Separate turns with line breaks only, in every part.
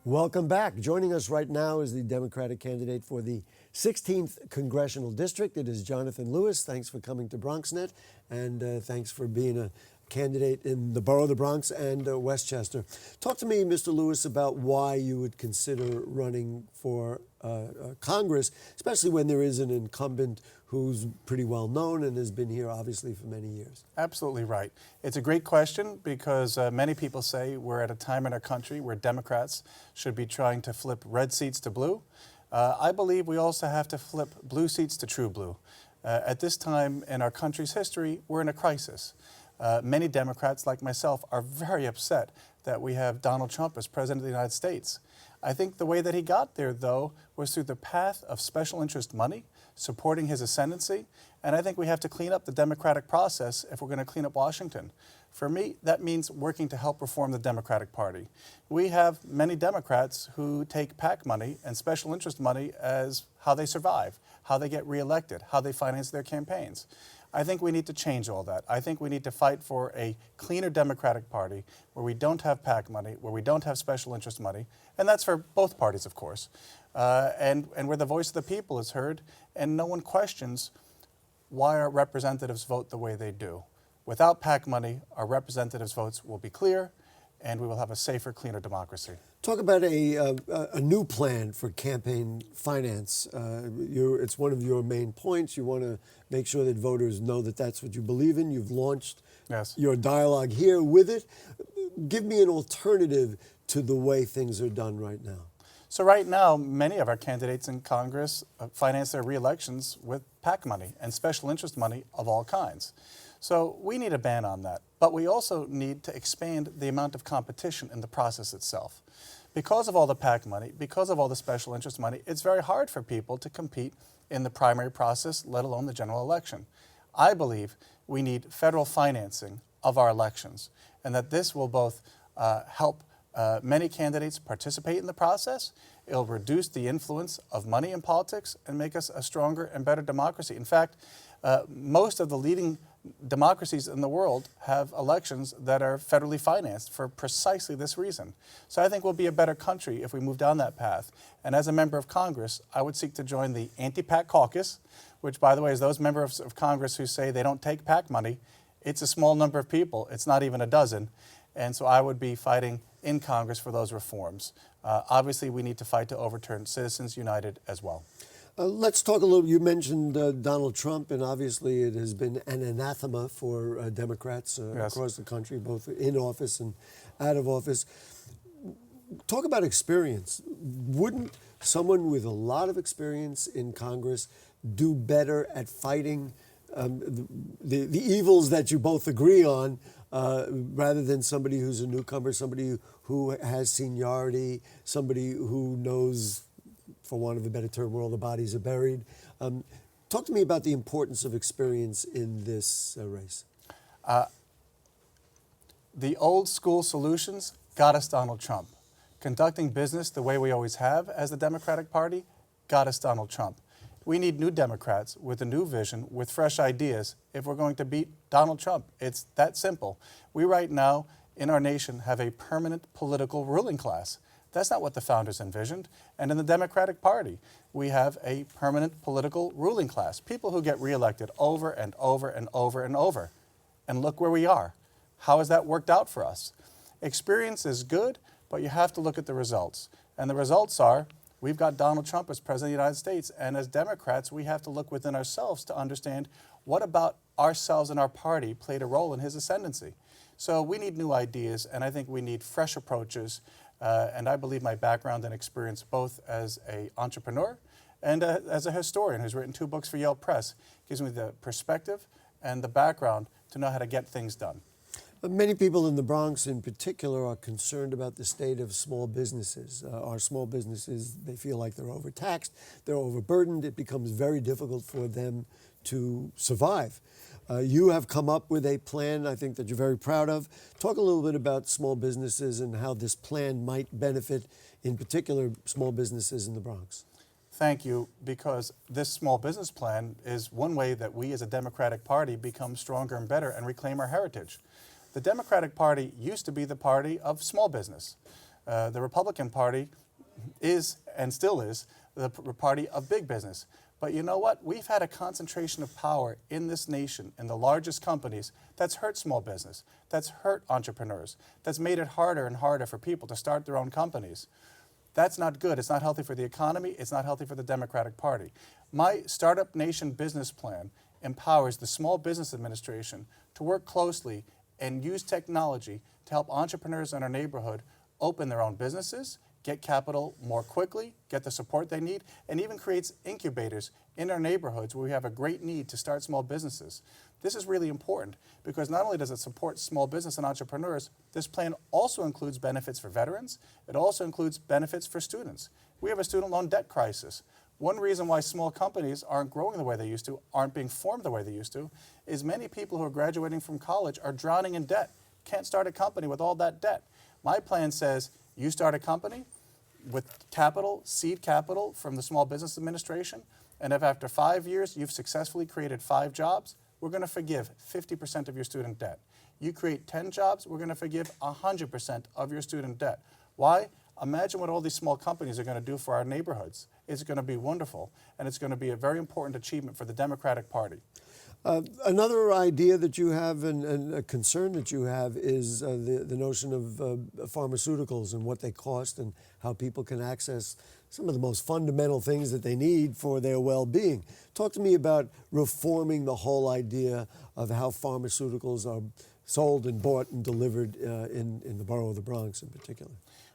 Welcome back. Joining us right now is the Democratic candidate for the 16th Congressional District. It is Jonathan Lewis. Thanks for coming to BronxNet, and thanks for being a candidate in the borough of the Bronx and Westchester. Talk to me, Mr. Lewis, about why you would consider running for Congress, especially when there is an incumbent who's pretty well known and has been here, obviously, for many years.
Absolutely right. It's a great question because many people say we're at a time in our country where Democrats should be trying to flip red seats to blue. I believe we also have to flip blue seats to true blue. At this time in our country's history, we're in a crisis. Many Democrats, like myself, are very upset that we have Donald Trump as President of the United States. I think the way that he got there, though, was through the path of special interest money, supporting his ascendancy, and I think we have to clean up the democratic process if we're going to clean up Washington. For me, that means working to help reform the Democratic Party. We have many Democrats who take PAC money and special interest money as how they survive, how they get reelected, how they finance their campaigns. I think we need to change all that. I think we need to fight for a cleaner Democratic Party where we don't have PAC money, where we don't have special interest money, and that's for both parties, of course, and where the voice of the people is heard and no one questions why our representatives vote the way they do. Without PAC money, our representatives' votes will be clear and we will have a safer, cleaner democracy.
Talk about a new plan for campaign finance. It's one of your main points. You want to make sure that voters know that that's what you believe in. You've launched your dialogue here with it. Give me an alternative to the way things are done right now.
So right now, many of our candidates in Congress finance their re-elections with PAC money and special interest money of all kinds. So we need a ban on that. But we also need to expand the amount of competition in the process itself. Because of all the PAC money, because of all the special interest money, it's very hard for people to compete in the primary process, let alone the general election. I believe we need federal financing of our elections, and that this will both help many candidates participate in the process. It'll reduce the influence of money in politics and make us a stronger and better democracy. In fact, most of the leading democracies in the world have elections that are federally financed for precisely this reason. So I think we'll be a better country if we move down that path. And as a member of Congress, I would seek to join the anti-PAC caucus, which, by the way, is those members of Congress who say they don't take PAC money. It's a small number of people. It's not even a dozen. And so I would be fighting in Congress for those reforms. Obviously, we need to fight to overturn Citizens United as well.
Let's talk a little. You mentioned Donald Trump, and obviously it has been an anathema for Democrats across the country, both in office and out of office. Talk about experience. Wouldn't someone with a lot of experience in Congress do better at fighting the evils that you both agree on, rather than somebody who's a newcomer, somebody who has seniority, somebody who knows, for want of a better term, where all the bodies are buried? Talk to me about the importance of experience in this race.
The old school solutions got us Donald Trump. Conducting business the way we always have as the Democratic Party got us Donald Trump. We need new Democrats with a new vision, with fresh ideas, if we're going to beat Donald Trump. It's that simple. We right now in our nation have a permanent political ruling class. That's not what the founders envisioned. And in the Democratic Party, we have a permanent political ruling class, people who get reelected over and over and over and over. And look where we are. How has that worked out for us? Experience is good, but you have to look at the results. And the results are, we've got Donald Trump as President of the United States, and as Democrats, we have to look within ourselves to understand what about ourselves and our party played a role in his ascendancy. So we need new ideas, and I think we need fresh approaches. And I believe my background and experience, both as an entrepreneur and as a historian who's written 2 books for Yale Press, gives me the perspective and the background to know how to get things done.
Many people in the Bronx in particular are concerned about the state of small businesses. Our small businesses, they feel like they're overtaxed, they're overburdened. It becomes very difficult for them to survive. You have come up with a plan, I think, that you're very proud of. Talk a little bit about small businesses and how this plan might benefit, in particular, small businesses in the Bronx.
Thank you, because this small business plan is one way that we as a Democratic Party become stronger and better and reclaim our heritage. The Democratic Party used to be the party of small business. The Republican Party is, and still is, the party of big business. But you know what? We've had a concentration of power in this nation, in the largest companies, that's hurt small business, that's hurt entrepreneurs, that's made it harder and harder for people to start their own companies. That's not good. It's not healthy for the economy. It's not healthy for the Democratic Party. My Startup Nation business plan empowers the Small Business Administration to work closely and use technology to help entrepreneurs in our neighborhood open their own businesses, get capital more quickly, get the support they need, and even creates incubators in our neighborhoods where we have a great need to start small businesses. This is really important because not only does it support small business and entrepreneurs, this plan also includes benefits for veterans. It also includes benefits for students. We have a student loan debt crisis. One reason why small companies aren't growing the way they used to, aren't being formed the way they used to, is many people who are graduating from college are drowning in debt, can't start a company with all that debt. My plan says you start a company with capital, seed capital from the Small Business Administration, and if after 5 years you've successfully created 5 jobs, we're going to forgive 50% of your student debt. You create 10 jobs, we're going to forgive 100% of your student debt. Why? Imagine what all these small companies are going to do for our neighborhoods. It's going to be wonderful, and it's going to be a very important achievement for the Democratic Party.
Another idea that you have and a concern that you have is the notion of pharmaceuticals and what they cost and how people can access some of the most fundamental things that they need for their well-being. Talk to me about reforming the whole idea of how pharmaceuticals are sold and bought and delivered in the borough of the Bronx in particular.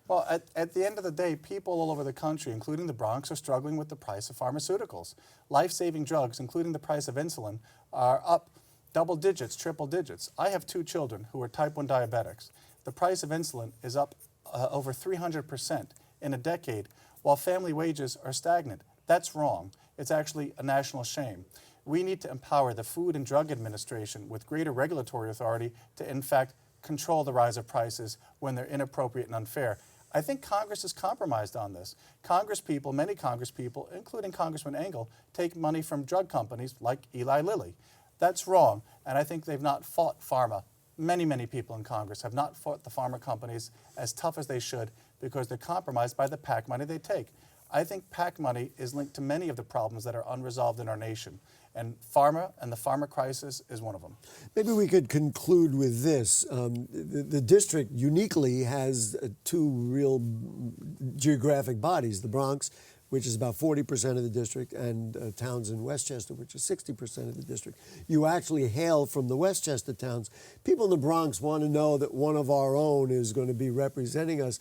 Well, at the end of the day, people all over the country, including the Bronx, are struggling with the price of pharmaceuticals. Life-saving drugs, including the price of insulin, are up double digits, triple digits. I have 2 children who are type 1 diabetics. The price of insulin is up over 300% in a decade, while family wages are stagnant. That's wrong. It's actually a national shame. We need to empower the Food and Drug Administration with greater regulatory authority to, in fact, control the rise of prices when they're inappropriate and unfair. I think Congress is compromised on this. Many Congress people, including Congressman Engel, take money from drug companies like Eli Lilly. That's wrong, and I think they've not fought pharma. Many people in Congress have not fought the pharma companies as tough as they should because they're compromised by the PAC money they take. I think PAC money is linked to many of the problems that are unresolved in our nation. And pharma and the pharma crisis is one of them.
Maybe we could conclude with this. The district uniquely has 2 real geographic bodies, the Bronx, which is about 40% of the district, and towns in Westchester, which is 60% of the district. You actually hail from the Westchester towns. People in the Bronx want to know that one of our own is going to be representing us.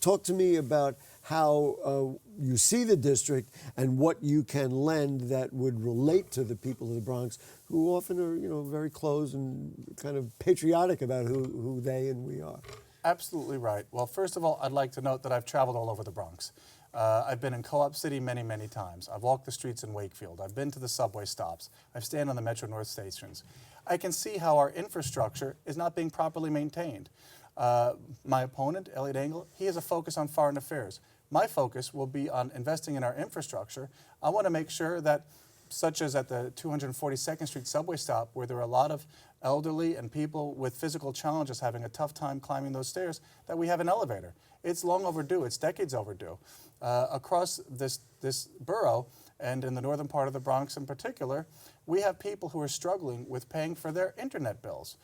Talk to me about how you see the district and what you can lend that would relate to the people of the Bronx, who often are, very close and kind of patriotic about who they and we are.
Absolutely right. Well, first of all, I'd like to note that I've traveled all over the Bronx. I've been in Co-op City many times. I've walked the streets in Wakefield. I've been to the subway stops. I've stayed on the Metro North stations. I can see how our infrastructure is not being properly maintained. My opponent, Elliot Engel, he has a focus on foreign affairs. My focus will be on investing in our infrastructure. I want to make sure that, such as at the 242nd Street subway stop, where there are a lot of elderly and people with physical challenges having a tough time climbing those stairs, that we have an elevator. It's long overdue. It's decades overdue. Across this borough, and in the northern part of the Bronx in particular, we have people who are struggling with paying for their internet bills.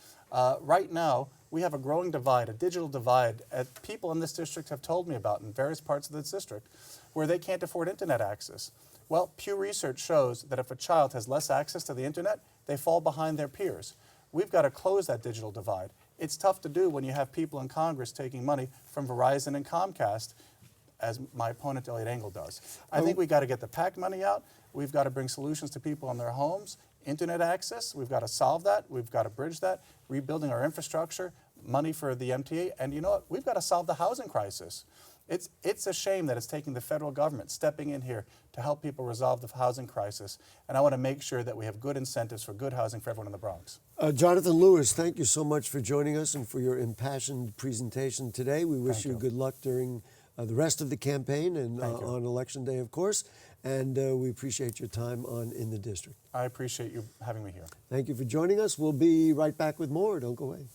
Right now, we have a growing divide, a digital divide, people in this district have told me about in various parts of this district, where they can't afford internet access. Well, Pew Research shows that if a child has less access to the internet, they fall behind their peers. We've got to close that digital divide. It's tough to do when you have people in Congress taking money from Verizon and Comcast, as my opponent Elliot Engel does. I think we've got to get the PAC money out. We've got to bring solutions to people in their homes. Internet access, we've got to solve that. We've got to bridge that. Rebuilding our infrastructure, money for the MTA. And you know what? We've got to solve the housing crisis. It's a shame that it's taking the federal government stepping in here to help people resolve the housing crisis. And I want to make sure that we have good incentives for good housing for everyone in the Bronx.
Jonathan Lewis, thank you so much for joining us and for your impassioned presentation today. We wish you good luck during the rest of the campaign and on Election Day, of course. And we appreciate your time in the district.
I appreciate you having me here.
Thank you for joining us. We'll be right back with more. Don't go away.